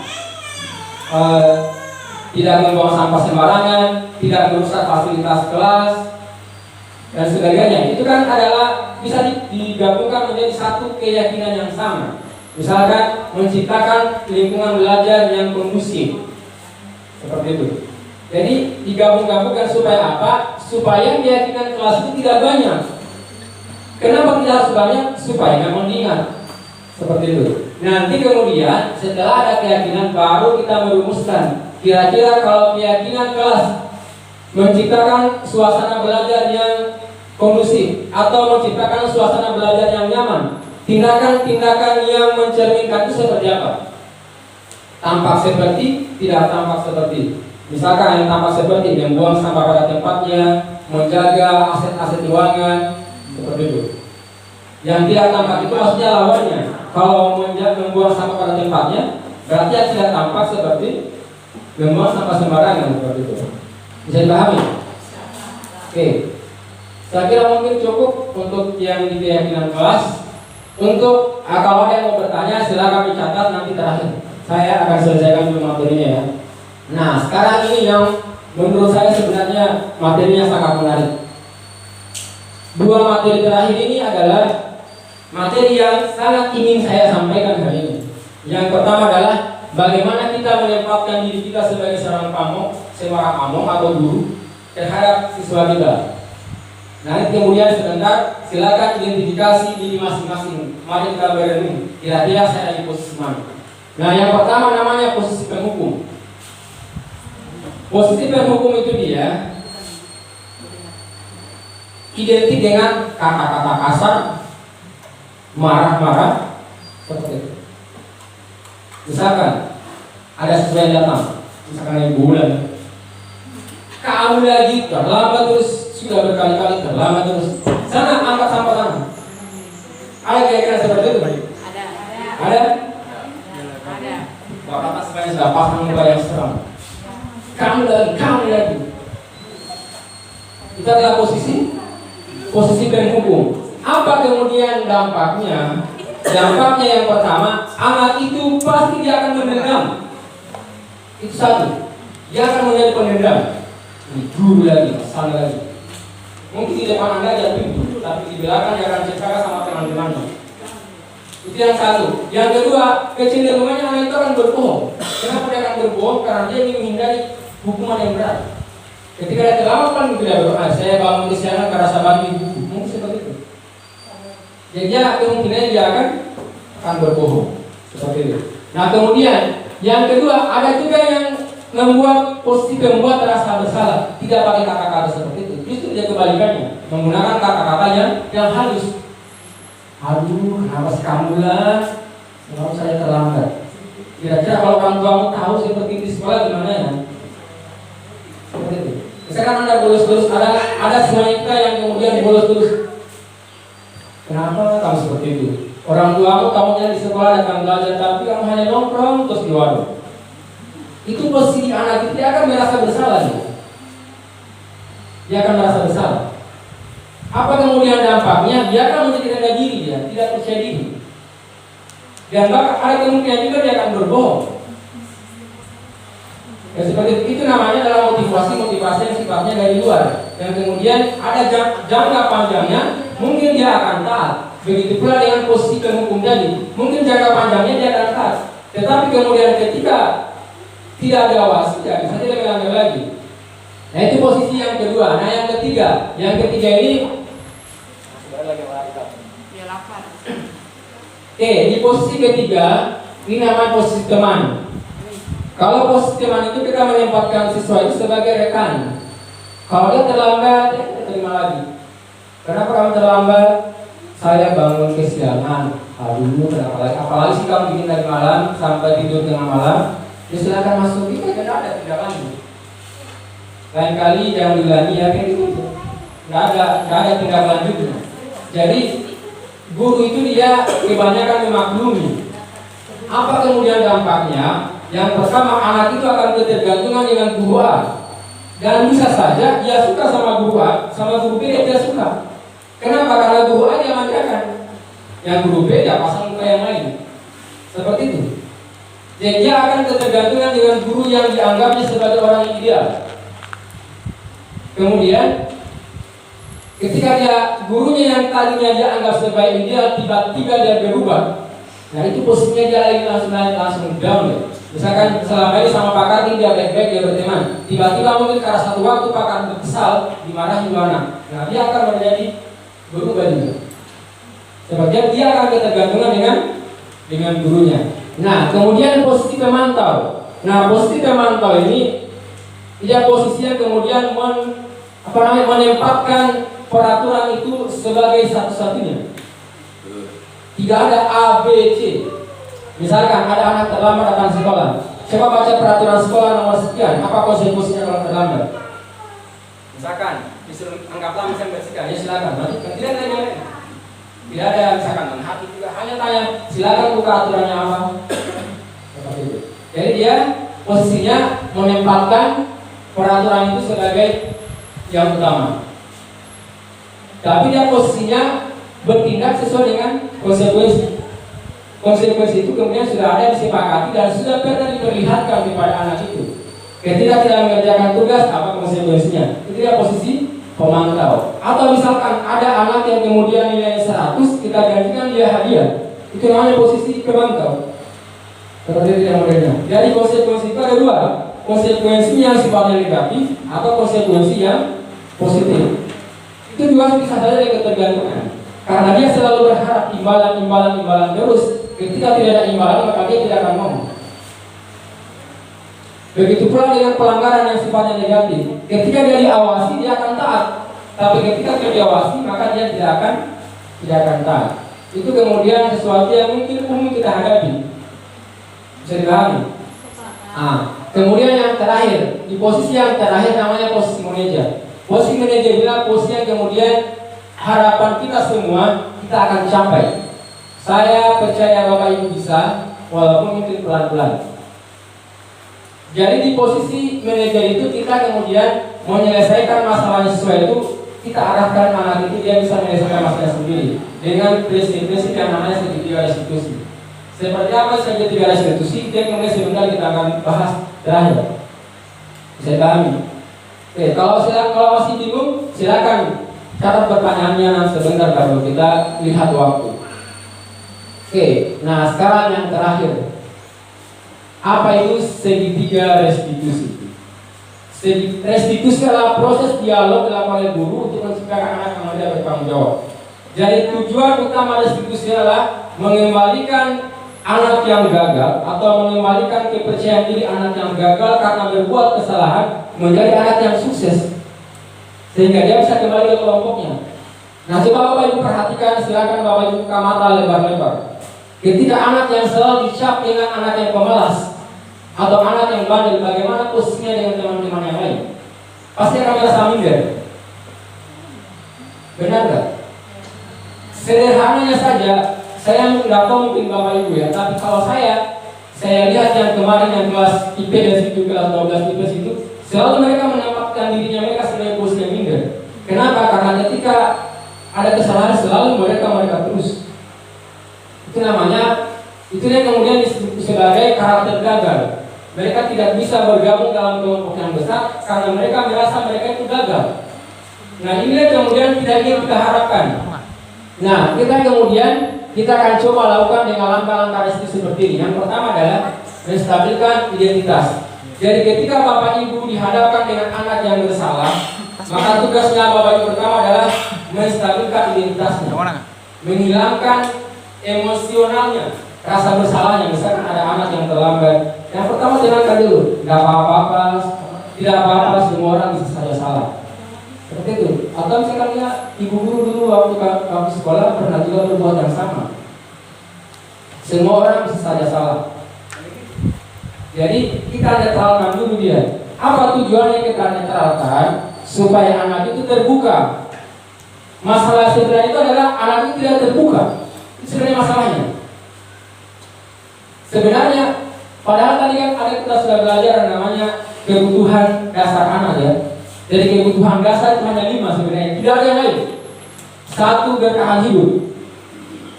tidak membuang sampah sembarangan, tidak merusak fasilitas kelas, dan sebagainya. Itu kan adalah bisa digabungkan menjadi satu keyakinan yang sama. Misalkan menciptakan lingkungan belajar yang kondusif, seperti itu. Jadi digabung-gabungkan supaya apa? Supaya keyakinan kelas itu tidak banyak. Kenapa tidak harus banyak? Supaya nggak mengingat. Seperti itu. Nanti kemudian setelah ada keyakinan baru kita merumuskan. Kira-kira kalau keyakinan kelas menciptakan suasana belajar yang kondusif atau menciptakan suasana belajar yang nyaman, tindakan-tindakan yang mencerminkan itu seperti apa? Tampak seperti, tidak tampak seperti. Misalkan yang tampak seperti membuang sampah pada tempatnya, menjaga aset-aset keuangan, seperti itu. Yang tidak tampak itu maksudnya lawannya. Kalau membuang sampah pada tempatnya, berarti yang tidak tampak seperti membuang sampah sembarangan, seperti itu. Bisa dipahami? Oke. Saya kira mungkin cukup untuk yang di keyakinan kelas. Untuk kalau ada yang mau bertanya silakan dicatat nanti terakhir. Saya akan selesaikan dulu materinya ya. Nah sekarang ini yang menurut saya sebenarnya materinya sangat menarik. Dua materi terakhir ini adalah materi yang sangat ingin saya sampaikan hari ini. Yang pertama adalah bagaimana kita menempatkan diri kita sebagai seorang pamong atau guru terhadap siswa kita. Nanti kemudian sebentar silakan identifikasi diri masing-masing. Mari kita berenung. Kira-kira saya di posisi mana? Nah yang pertama namanya posisi penghukum. Posisi penghukum itu dia identik dengan kata-kata kasar, marah-marah, seperti itu. Misalkan ada siswa yang datang, misalkan yang bulan, kamu lagi terlambat terus. Sudah berkali-kali terlambat terus. Sana angkat sampah sana. Ada kira-kira seperti itu? Ada. Ada? Ada. Bapak sebenarnya sudah pasang muka yang seram. Kamu lagi. Itu adalah posisi penghukum. Apa kemudian dampaknya? Dampaknya yang pertama, anak itu pasti dia akan mendendam. Itu satu. Dia akan menjadi pendendam. Ini guru lagi, sana lagi. Mungkin di depan Anda ada pintu, tapi di belakang dia akan cerita sama teman-temannya. Itu yang satu. Yang kedua, kecenderungannya anak itu akan berbohong. Kenapa dia akan berbohong? Karena dia ingin menghindari hukuman yang berat. Ketika dia terlambat kan tidak berdoa, saya bangun kesiangan karena saya bagi buku. Mungkin seperti itu. Jadi dia kemungkinan dia akan berbohong. Seperti itu. Nah kemudian yang kedua ada juga yang membuat posisi pembuat terasa bersalah, tidak pakai kata-kata seperti itu. Justru dia kebalikannya, menggunakan kata-kata yang halus. Aduh, kenapa sih kamu lah? Kenapa saya terlambat? Kira-kira kalau orang tuamu tahu seperti di sekolah gimana ya? Seperti itu. Misalkan Anda bolos-bolos, ada wanita yang kemudian bolos-bolos. Kenapa kamu seperti itu? Orang tuamu tahunya di sekolah akan belajar, tapi kamu hanya nongkrong terus di warung. Itu posisi anak itu dia akan merasa bersalah ya. Dia akan merasa bersalah. Apa kemudian dampaknya? Dia akan menjadi rendah diri, dia tidak percaya diri. Dan bahkan ada kemungkinan juga dia akan berbohong. Ya, seperti itu namanya adalah motivasi yang sifatnya dari luar. Dan kemudian ada jangka panjangnya, mungkin dia akan taat. Begitu pula dengan posisi penghukum tadi, mungkin jangka panjangnya dia akan taat. Tetapi kemudian ketika tidak ada awasi, ya bisa saja melanggar lagi. Nah itu posisi yang kedua. Nah yang ketiga ini Dia lapar. Oke, di posisi ketiga ini namanya posisi teman. Kalau posisi teman itu kita menempatkan siswa itu sebagai rekan. Kalau dia terlambat, ya kita terima lagi. Kenapa kamu terlambat? Saya bangun kesiangan. Aduh, kenapa lagi? Apalagi sih kamu bikin dari malam sampai tidur tengah malam. Ya silakan masuk. Kita tidak ada tidak lanjut. Lain kali jangan diulangi ya kayak gitu. Nggak ada tindak lanjutnya. Jadi guru itu dia kebanyakan memaklumi. Apa kemudian dampaknya? Yang pertama, anak itu akan ketergantungan dengan guru A. Dan bisa saja dia suka sama guru A, sama guru B dia suka. Kenapa? Karena guru A dia manjakan, yang guru B dia pasang muka yang lain. Seperti itu. Jadi dia akan ketergantungan dengan guru yang dianggapnya sebagai orang yang ideal. Kemudian ketika dia gurunya yang tadinya dia anggap sebagai ideal tiba-tiba dia berubah. Nah itu posisinya dia lagi langsung down ya. Misalkan selama ini sama Pak Karti dia baik-baik, dia berteman. Tiba-tiba mungkin karena satu waktu Pak Karti kesal, dimarahin dua anak. Nah dia akan menjadi berubah juga. Sebabnya dia akan ketergantungan dengan gurunya. Nah kemudian posisi pemantau. Nah posisi pemantau ini dia posisinya kemudian menempatkan peraturan itu sebagai satu-satunya. Tidak ada A, B, C. Misalkan ada anak terlambat datang sekolah. Coba baca peraturan sekolah nomor sekian. Apa konsekuensinya kalau terlambat? Misalkan disuruh anggaplah misalnya bersihkan, ya silakan. Tidak ada yang lain. Tidak ada yang misalkan menghati juga. Hanya tanya, silakan buka aturannya apa. Seperti itu. Jadi dia posisinya menempatkan peraturan itu sebagai yang utama. Tapi dia posisinya bertindak sesuai dengan konsekuensi. Konsekuensi itu kemudian sudah ada disepakati dan sudah pernah diperlihatkan kepada anak itu. Ketika tidak mengerjakan tugas, apa konsekuensinya? Itu dia posisi pemantau. Atau misalkan ada anak yang kemudian nilai 100, kita gantikan dia hadiah. Itu namanya posisi pemantau. Seperti itu yang modelnya. Jadi konsekuensi itu ada dua. Konsekuensi yang sifatnya negatif atau konsekuensi yang positif. Itu juga bisa saja dari ketergantungan. Karena dia selalu berharap imbalan terus. Ketika tidak ada imbalan maka dia tidak akan ngomong. Begitu pula dengan pelanggaran yang sifatnya negatif. Ketika dia diawasi dia akan taat. Tapi ketika dia diawasi maka dia tidak akan taat. Itu kemudian sesuatu yang mungkin umum kita hadapi. Bisa dipahami? Kemudian yang terakhir, di posisi yang terakhir namanya posisi manajer. Posisi manajer adalah posisi yang kemudian harapan kita semua kita akan capai. Saya percaya Bapak Ibu bisa, walaupun mungkin pelan-pelan. Jadi di posisi manajer itu kita kemudian menyelesaikan masalah siswa itu, kita arahkan anak itu dia bisa menyelesaikan masalahnya sendiri dengan prinsip-prinsip yang namanya segitiga restitusi. Seperti apa segitiga restitusi? Dia kemudian sebentar kita akan bahas terakhir. Bisa pahami? Oke, kalau masih bingung, silakan catat pertanyaannya sebentar baru kita lihat waktu. Oke, nah sekarang yang terakhir. Apa itu segitiga restitusi? Restitusi adalah proses dialog dilakukan oleh guru untuk menciptakan anak yang muda bertanggung jawab. Jadi tujuan utama restitusi adalah mengembalikan anak yang gagal atau mengembalikan kepercayaan diri anak yang gagal karena berbuat kesalahan menjadi anak yang sukses sehingga dia bisa kembali ke kelompoknya. Nah coba Bapak Ibu perhatikan, silakan Bapak Ibu buka mata lebar-lebar. Ketika anak yang selalu dicap dengan anak yang pemalas atau anak yang bandel, bagaimana posisinya dengan teman-teman yang lain? Pasti akan merasa minder. Benar gak? Sederhananya saja, saya nggak tahu mungkin Bapak Ibu ya, tapi kalau saya lihat yang kemarin yang kelas IP dan situ kelas 12 IP situ, selalu mereka menempatkan dirinya mereka sebagai posisi yang minder. Kenapa? Karena ketika ada kesalahan selalu mereka terus. Itu namanya, itu yang kemudian disebut sebagai karakter gagal. Mereka tidak bisa bergabung dalam kelompok yang besar karena mereka merasa mereka itu gagal. Nah ini yang kemudian tidak ingin kita harapkan. Nah kita akan coba lakukan dengan langkah-langkah restitusi seperti ini. Yang pertama adalah menstabilkan identitas. Jadi ketika bapak ibu dihadapkan dengan anak yang bersalah, maka tugasnya bapak ibu pertama adalah menstabilkan identitasnya, menghilangkan emosionalnya, rasa bersalahnya. Misalkan ada anak yang terlambat, yang pertama tenangkan dulu, tidak apa-apa, tidak apa-apa, semua orang bisa saja salah. Seperti itu. Atau misalkan ya, ibu guru dulu waktu sekolah pernah juga berbuat yang sama. Semua orang bisa saja salah. Jadi kita netralkan dulu dia. Apa tujuannya kita netralkan? Supaya anak itu terbuka. Masalah sebenarnya itu adalah anak itu tidak terbuka. Itu sebenarnya masalahnya. Sebenarnya, padahal tadi kan ada kita sudah belajar yang namanya kebutuhan dasar anak ya. Jadi kebutuhan dasar itu hanya 5 sebenarnya, tidak ada yang lain. 1, bertahan hidup.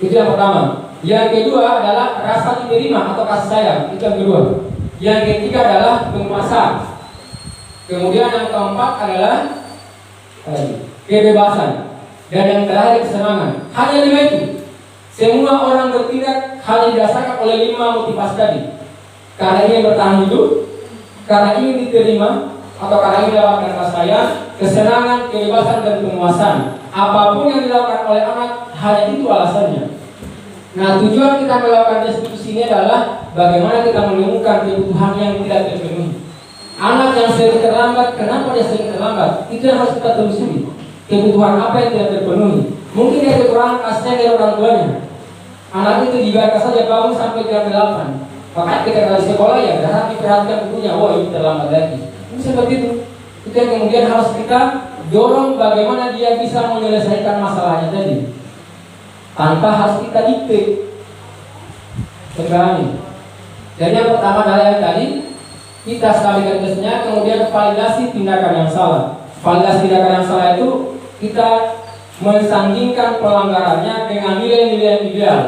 Itu yang pertama. Yang kedua adalah rasa diterima atau kasih sayang. Itu yang kedua. Yang ketiga adalah penguasaan. Kemudian yang keempat adalah kebebasan. Dan yang terakhir kesenangan. Hanya 5 itu. Semua orang bertindak hanya didasarkan oleh 5 motivasi tadi. Karena ingin bertahan hidup, karena ingin diterima, atau karena ingin mendapatkan kasih sayang, kesenangan, kebebasan, dan penguasaan. Apapun yang dilakukan oleh anak, hanya itu alasannya. Nah, tujuan kita melakukan restitusi ini adalah bagaimana kita menemukan kebutuhan yang tidak terpenuhi. Anak yang sering terlambat, kenapa dia sering terlambat? Itu yang harus kita telusuri. Kebutuhan apa yang tidak terpenuhi? Mungkin dia kekurangan kasih dari orang tuanya. Anak itu dibiarkan saja bangun sampai jam 8. Maka kita di sekolah ya berharap diperhatikan ibunya. Oh, ini terlambat lagi. Ini seperti itu. Itu yang kemudian harus kita dorong bagaimana dia bisa menyelesaikan masalahnya tadi. Tanpa harus kita dikte. Tergantung. Jadi yang pertama adalah yang tadi kita stabilkan tesnya, kemudian validasi tindakan yang salah. Validasi tindakan yang salah itu kita mensandingkan pelanggarannya dengan nilai-nilai yang ideal.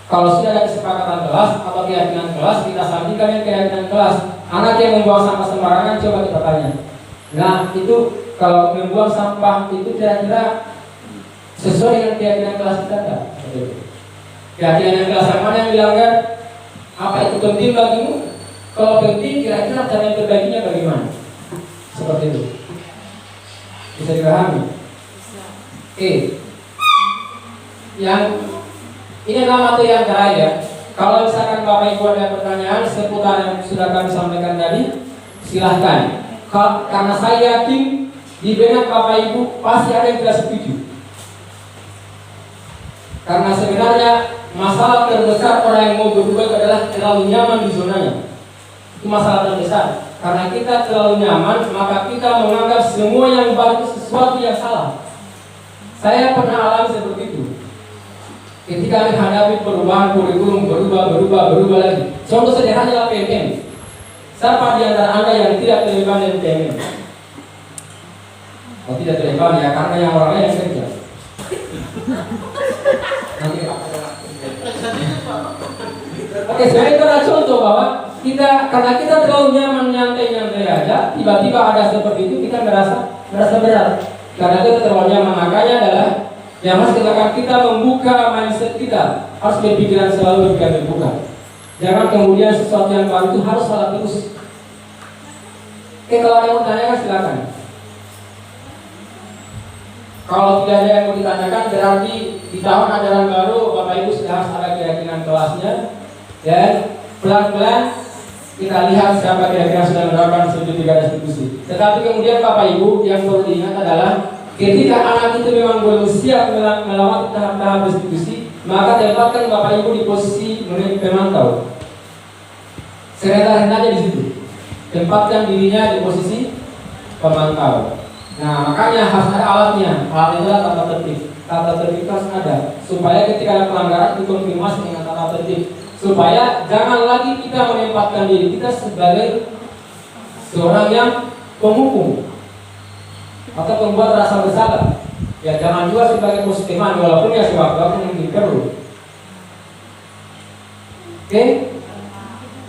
Kalau sudah ada kesepakatan kelas atau keyakinan kelas, kita sandingkan dengan keyakinan kelas. Anak yang membuang sampah sembarangan, coba kita tanya. Nah, itu kalau membuang sampah itu kira-kira sesuai dengan keyakinan kelas kita enggak? Keyakinan kelas yang mana yang dilanggar? Apa itu penting bagimu? Kalau penting, kira-kira cara yang terbaiknya bagaimana? Seperti itu. Bisa dipahami? Oke. Yang ini adalah materi yang terakhir ya. Kalau misalkan Bapak Ibu ada pertanyaan seputar yang sudah kami sampaikan tadi, silahkan. Karena saya yakin di benak Bapak Ibu pasti ada yang tidak setuju. Karena sebenarnya masalah terbesar orang yang mau berubah adalah terlalu nyaman di zonanya. Itu masalah terbesar. Karena kita terlalu nyaman, maka kita menganggap semua yang baru itu sesuatu yang salah. Saya pernah alami seperti itu. Ketika menghadapi perubahan kurikulum berubah lagi. Contoh sederhana adalah PMN. Siapa di antara Anda yang tidak terlibat dengan PMN? Oh, tidak terlibat ya, karena yang orang lain yang kerja. Nanti Oke, sebenarnya itu adalah contoh bahwa karena kita terlalu nyaman nyantai aja, tiba-tiba ada seperti itu kita merasa berat. Karena kita terlalu nyaman, makanya adalah yang harus kita membuka mindset kita, harus berpikiran selalu berpikiran terbuka. Jangan kemudian sesuatu yang baru itu harus salah terus. Oke, kalau ada yang mau ditanyakan silakan. Kalau tidak ada yang mau ditanyakan, berarti di tahun ajaran baru Bapak Ibu sudah harus ada keyakinan kelasnya. Dan pelan-pelan kita lihat siapa kira-kira sudah menerapkan studi 3 restitusi. Tetapi kemudian Bapak Ibu yang perlu diingat adalah ketika anak itu memang belum siap melewati tahap-tahap restitusi, maka tempatkan Bapak Ibu di posisi pemantau. Serendah-rendahnya di situ. Tempatkan dirinya di posisi pemantau. Nah, makanya harus ada alatnya. Alat itu adalah tata tertib. Tata tertib itu harus ada supaya ketika ada pelanggaran dikonfirmasi dengan tata tertib. Supaya jangan lagi kita menempatkan diri kita sebagai seorang yang penghukum atau pembuat rasa bersalah. Ya jangan juga sebagai musliman, walaupun ya sewaktu-waktu mungkin perlu. Oke,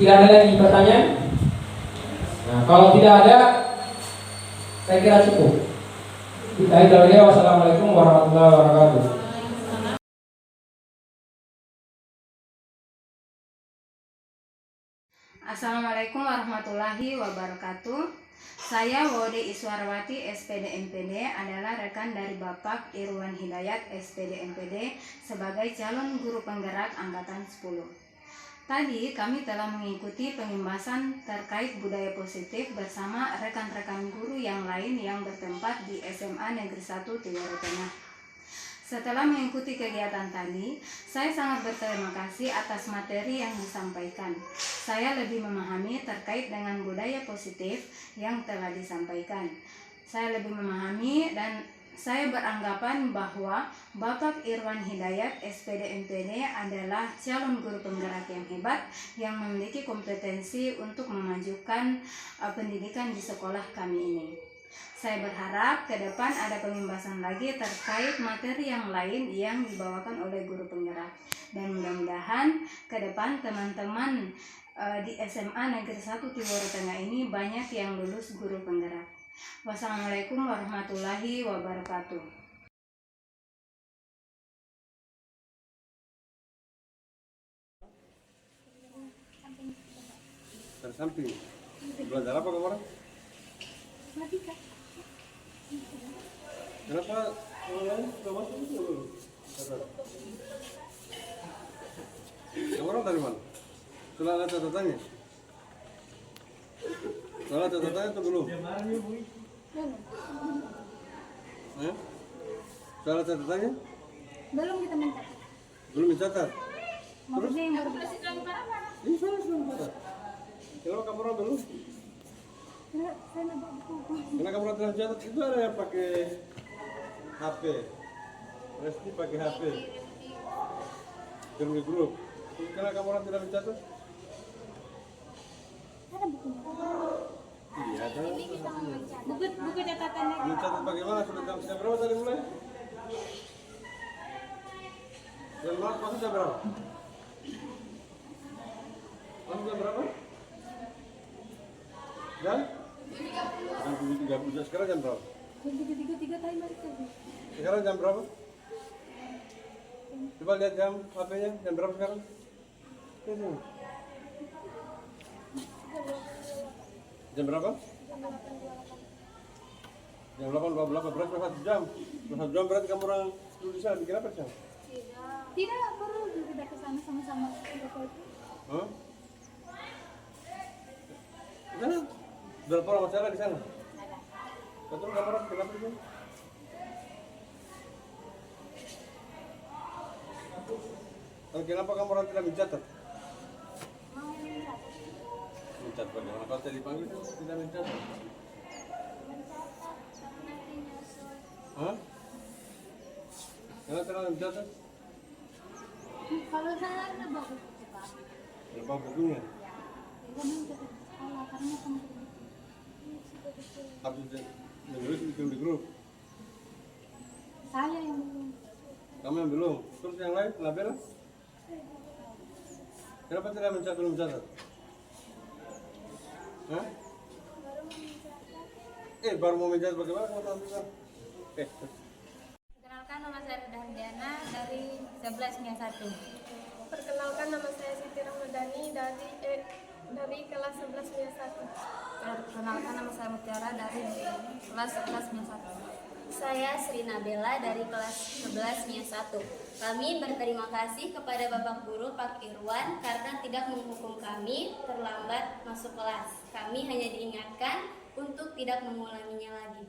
tidak ada lagi pertanyaan. Nah, kalau tidak ada, saya kira cukup. Kita akhiri. Wassalamualaikum warahmatullahi wabarakatuh. Assalamualaikum warahmatullahi wabarakatuh. Saya Wode Iswarwati, SPD MPD, adalah rekan dari Bapak Irwan Hidayat, SPD MPD, sebagai calon guru penggerak Angkatan 10. Tadi kami telah mengikuti pembahasan terkait budaya positif bersama rekan-rekan guru yang lain yang bertempat di SMA Negeri 1 Tiwaro Tengah. Setelah mengikuti kegiatan tadi, saya sangat berterima kasih atas materi yang disampaikan. Saya lebih memahami terkait dengan budaya positif yang telah disampaikan. Saya lebih memahami dan saya beranggapan bahwa Bapak Irwan Hidayat, SPD MPD, adalah calon guru penggerak yang hebat yang memiliki kompetensi untuk memajukan pendidikan di sekolah kami ini. Saya berharap ke depan ada pembahasan lagi terkait materi yang lain yang dibawakan oleh guru penggerak. Dan mudah-mudahan ke depan teman-teman di SMA Negeri 1 Tiwaro Tengah ini banyak yang lulus guru penggerak. Wassalamualaikum warahmatullahi wabarakatuh. Tersamping. Belajar apa kemarin? Matematika. Kenapa orang sudah masuk itu belum? Orang dari mana? Sudah ada catatannya? Sudah ada catatannya atau belum? Sudah ada catatannya? Belum kita mencatat. Belum dicatat? Maksudnya yang baru Ini sudah dicatat. Kenapa kamu orang belum? saya nambah buku. Karena kamu orang catat itu ada yang pakai HP. Resti pakai HP. Kirim di grup. Karena kamu orang tidak mencatat? Ada bukunya. Iya, ada. Buku catatannya. Mencatat bagaimana? Sudah jam berapa tadi mulai? Jam berapa? Masuk jam berapa? Masuk jam berapa? Jam 7.30. Sekarang jam berapa? Jam 3.33 tadi balik tadi. Sekarang jam berapa? Coba lihat jam HP-nya. Jam berapa sekarang? Ini. Jam berapa? Jam 8.28. Berarti 1 jam. 1 jam berarti kamu orang dulu di sana bikin apa jam? Tidak, baru kita ke sana sama-sama. Hah? Di sana? Berapa orang masalah di sana? Betul kamu orang kenapa di sana? Kenapa kamu orang tidak mencatat? Mencatat bagaimana? Kalau saya dipanggil tidak mencatat. Hah? Kenapa tidak mencatat? Kalau saya nambah buku Pak. Berapa bukunya? Tidak mencatat salah karena sama. Harus menulis bikin di grup. Saya yang belum. Kamu yang belum. Terus yang lain, Nabila? Kenapa tidak mencatat belum mencatat? Hah? Baru mau mencatat bagaimana kamu tahu bisa? Perkenalkan, nama saya Rida Hardiana dari 11 MIA 1. Perkenalkan, nama saya Siti Rahmadani dari kelas 11 MIA 1. Perkenalkan, nama saya Mutiara dari kelas 11 MIA 1. Saya Sri Nabela dari kelas 11 MIA 1. Kami berterima kasih kepada Bapak Guru Pak Irwan karena tidak menghukum kami terlambat masuk kelas. Kami hanya diingatkan untuk tidak mengulanginya lagi.